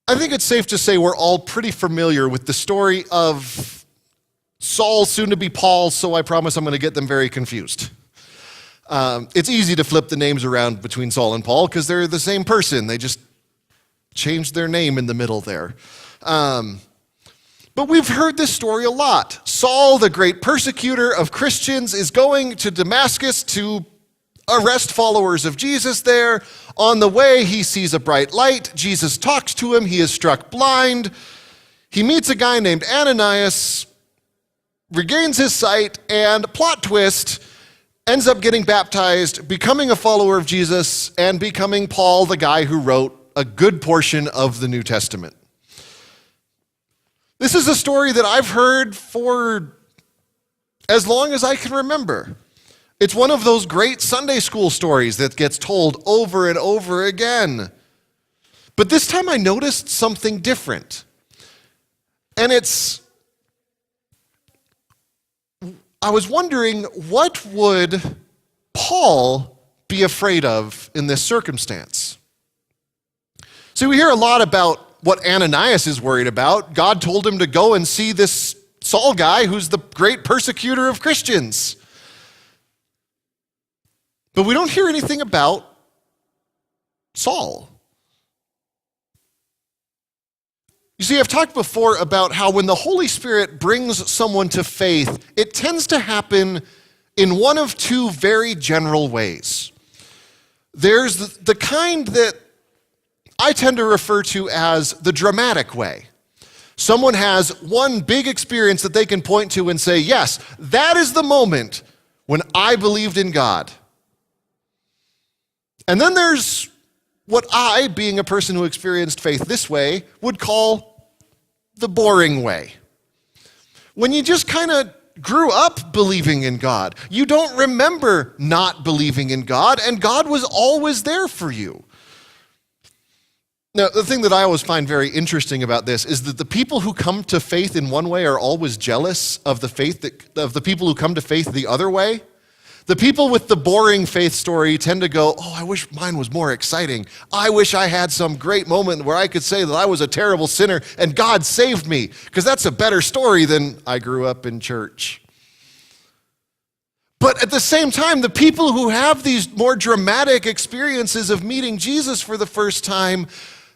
I think it's safe to say we're all pretty familiar with the story of Saul, soon to be Paul, so I promise I'm going to get them very confused. It's easy to flip the names around between Saul and Paul because they're the same person. They just changed their name in the middle there. But we've heard this story a lot. Saul, the great persecutor of Christians, is going to Damascus to arrest followers of Jesus there. On the way, he sees a bright light. Jesus talks to him. He is struck blind. He meets a guy named Ananias, regains his sight, and plot twist, ends up getting baptized, becoming a follower of Jesus, and becoming Paul, the guy who wrote a good portion of the New Testament. This is a story that I've heard for as long as I can remember. It's one of those great Sunday school stories that gets told over and over again. But this time I noticed something different. And I was wondering, what would Paul be afraid of in this circumstance? So we hear a lot about what Ananias is worried about. God told him to go and see this Saul guy who's the great persecutor of Christians. But we don't hear anything about Saul. You see, I've talked before about how when the Holy Spirit brings someone to faith, it tends to happen in one of two very general ways. There's the kind that I tend to refer to as the dramatic way. Someone has one big experience that they can point to and say, yes, that is the moment when I believed in God. And then there's what I, being a person who experienced faith this way, would call the boring way. When you just kind of grew up believing in God, you don't remember not believing in God, and God was always there for you. Now, the thing that I always find very interesting about this is that the people who come to faith in one way are always jealous of the faith of the people who come to faith the other way. The people with the boring faith story tend to go, oh, I wish mine was more exciting. I wish I had some great moment where I could say that I was a terrible sinner and God saved me, because that's a better story than I grew up in church. But at the same time, the people who have these more dramatic experiences of meeting Jesus for the first time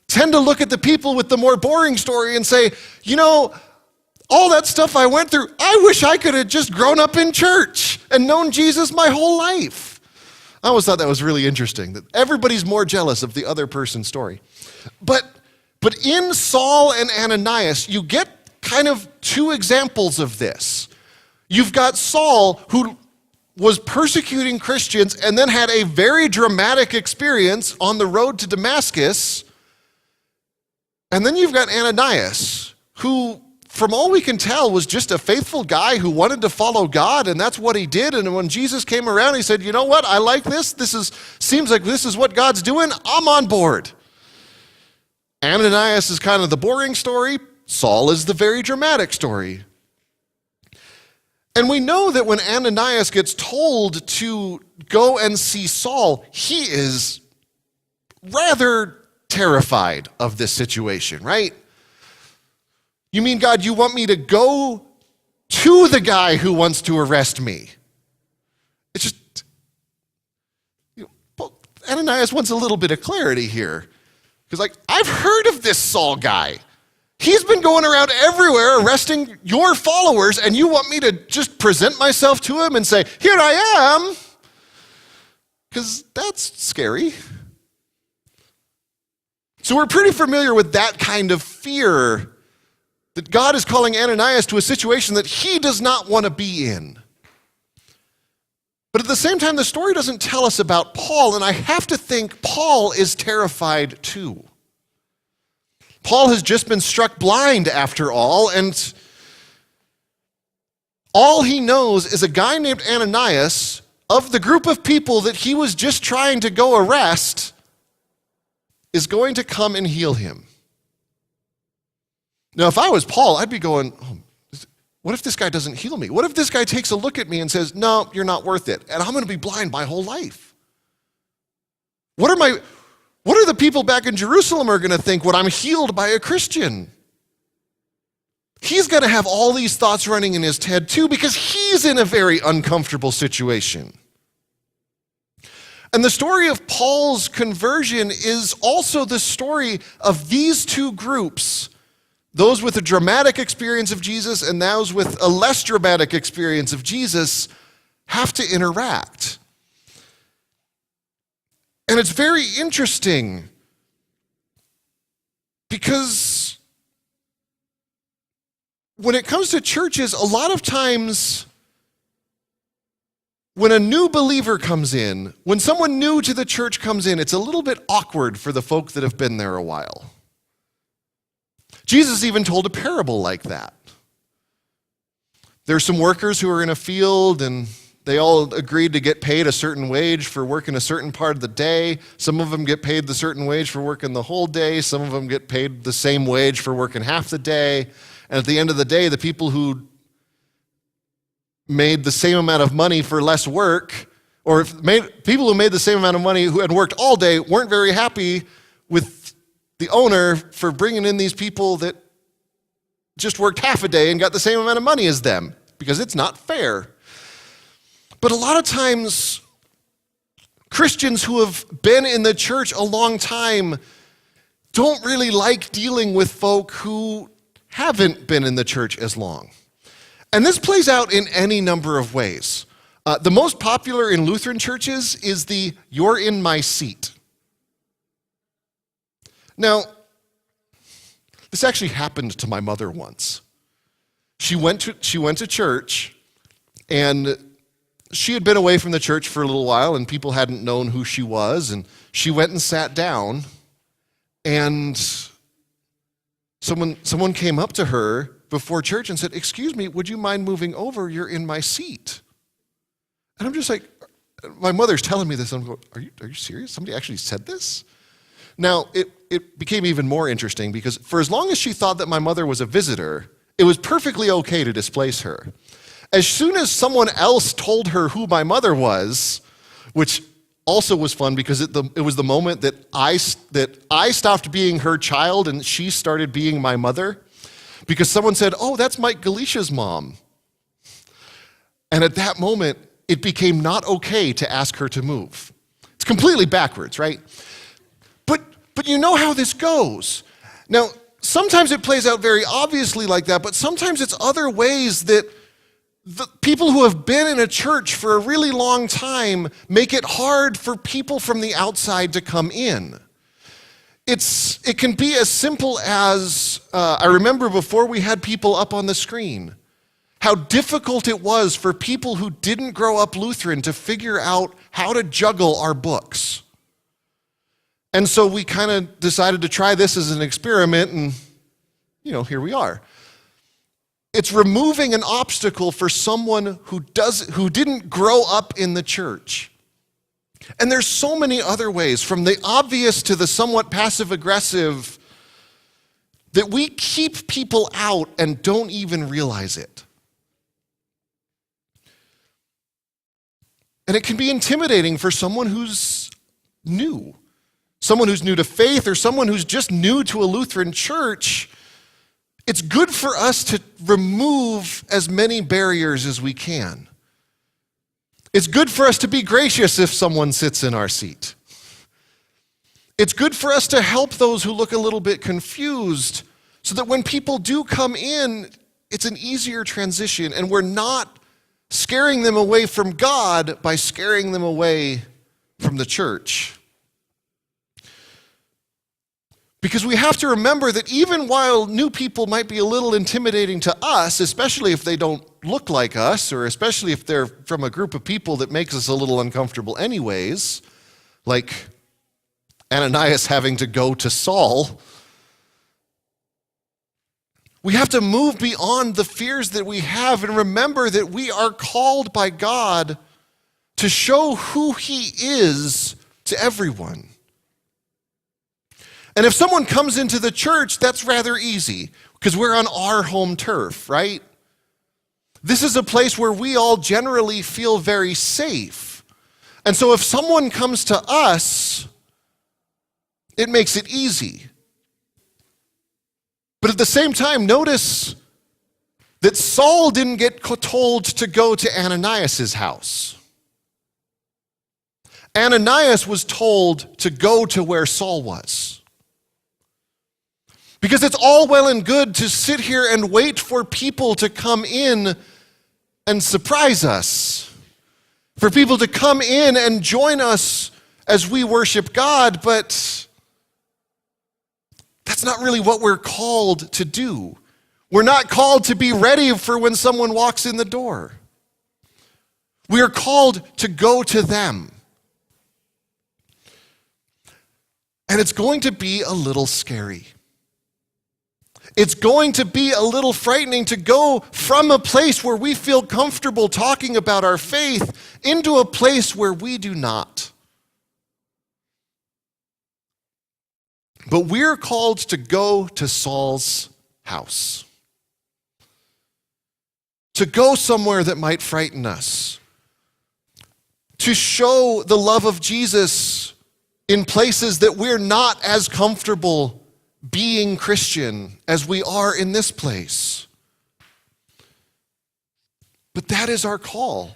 tend to look at the people with the more boring story and say, you know, all that stuff I went through, I wish I could have just grown up in church and known Jesus my whole life. I always thought that was really interesting, that everybody's more jealous of the other person's story. But in Saul and Ananias, you get kind of two examples of this. You've got Saul, who was persecuting Christians and then had a very dramatic experience on the road to Damascus. And then you've got Ananias, who, from all we can tell, was just a faithful guy who wanted to follow God, and that's what he did. And when Jesus came around, he said, you know what, I like this. Seems like this is what God's doing. I'm on board. Ananias is kind of the boring story. Saul is the very dramatic story. And we know that when Ananias gets told to go and see Saul, he is rather terrified of this situation, right? You mean, God, you want me to go to the guy who wants to arrest me? It's just, Ananias wants a little bit of clarity here. Because, I've heard of this Saul guy. He's been going around everywhere arresting your followers, and you want me to just present myself to him and say, here I am? Because that's scary. So we're pretty familiar with that kind of fear, that God is calling Ananias to a situation that he does not want to be in. But at the same time, the story doesn't tell us about Paul, and I have to think Paul is terrified too. Paul has just been struck blind after all, and all he knows is a guy named Ananias, of the group of people that he was just trying to go arrest, is going to come and heal him. Now, if I was Paul, I'd be going, what if this guy doesn't heal me? What if this guy takes a look at me and says, no, you're not worth it, and I'm going to be blind my whole life? What What are the people back in Jerusalem are going to think when I'm healed by a Christian? He's going to have all these thoughts running in his head too, because he's in a very uncomfortable situation. And the story of Paul's conversion is also the story of these two groups, those with a dramatic experience of Jesus and those with a less dramatic experience of Jesus, have to interact. And it's very interesting because when it comes to churches, a lot of times when a new believer comes in, when someone new to the church comes in, it's a little bit awkward for the folk that have been there a while. Jesus even told a parable like that. There's some workers who are in a field and they all agreed to get paid a certain wage for working a certain part of the day. Some of them get paid the certain wage for working the whole day. Some of them get paid the same wage for working half the day. And at the end of the day, the people who made the same amount of money for less work, or people who made the same amount of money who had worked all day weren't very happy with the owner for bringing in these people that just worked half a day and got the same amount of money as them, because it's not fair. But a lot of times, Christians who have been in the church a long time don't really like dealing with folk who haven't been in the church as long. And this plays out in any number of ways. The most popular in Lutheran churches is the "you're in my seat." Now, this actually happened to my mother once. She went to church, and she had been away from the church for a little while, and people hadn't known who she was, and she went and sat down, and someone came up to her before church and said, "Excuse me, would you mind moving over? You're in my seat." And I'm just like, my mother's telling me this, and I'm going, are you serious? Somebody actually said this? Now, it became even more interesting because for as long as she thought that my mother was a visitor, it was perfectly okay to displace her. As soon as someone else told her who my mother was, which also was fun because it was the moment that I stopped being her child and she started being my mother, because someone said, "Oh, that's Mike Galicia's mom." And at that moment, it became not okay to ask her to move. It's completely backwards, right? But you know how this goes. Now, sometimes it plays out very obviously like that, but sometimes it's other ways that the people who have been in a church for a really long time make it hard for people from the outside to come in. It can be as simple as, I remember before we had people up on the screen, how difficult it was for people who didn't grow up Lutheran to figure out how to juggle our books. And so we kind of decided to try this as an experiment, and here we are. It's removing an obstacle for someone who didn't grow up in the church. And there's so many other ways, from the obvious to the somewhat passive-aggressive, that we keep people out and don't even realize it. And it can be intimidating for someone who's new. Someone who's new to faith, or someone who's just new to a Lutheran church. It's good for us to remove as many barriers as we can. It's good for us to be gracious if someone sits in our seat. It's good for us to help those who look a little bit confused, so that when people do come in, it's an easier transition, and we're not scaring them away from God by scaring them away from the church. Because we have to remember that even while new people might be a little intimidating to us, especially if they don't look like us, or especially if they're from a group of people that makes us a little uncomfortable anyways, like Ananias having to go to Saul, we have to move beyond the fears that we have and remember that we are called by God to show who He is to everyone. And if someone comes into the church, that's rather easy because we're on our home turf, right? This is a place where we all generally feel very safe. And so if someone comes to us, It makes it easy. But at the same time, notice that Saul didn't get told to go to Ananias' house. Ananias was told to go to where Saul was. Because it's all well and good to sit here and wait for people to come in and surprise us, for people to come in and join us as we worship God, but that's not really what we're called to do. We're not called to be ready for when someone walks in the door. We are called to go to them. And it's going to be a little scary. It's going to be a little frightening to go from a place where we feel comfortable talking about our faith into a place where we do not. But we're called to go to Saul's house. To go somewhere that might frighten us. To show the love of Jesus in places that we're not as comfortable being Christian as we are in this place. But that is our call.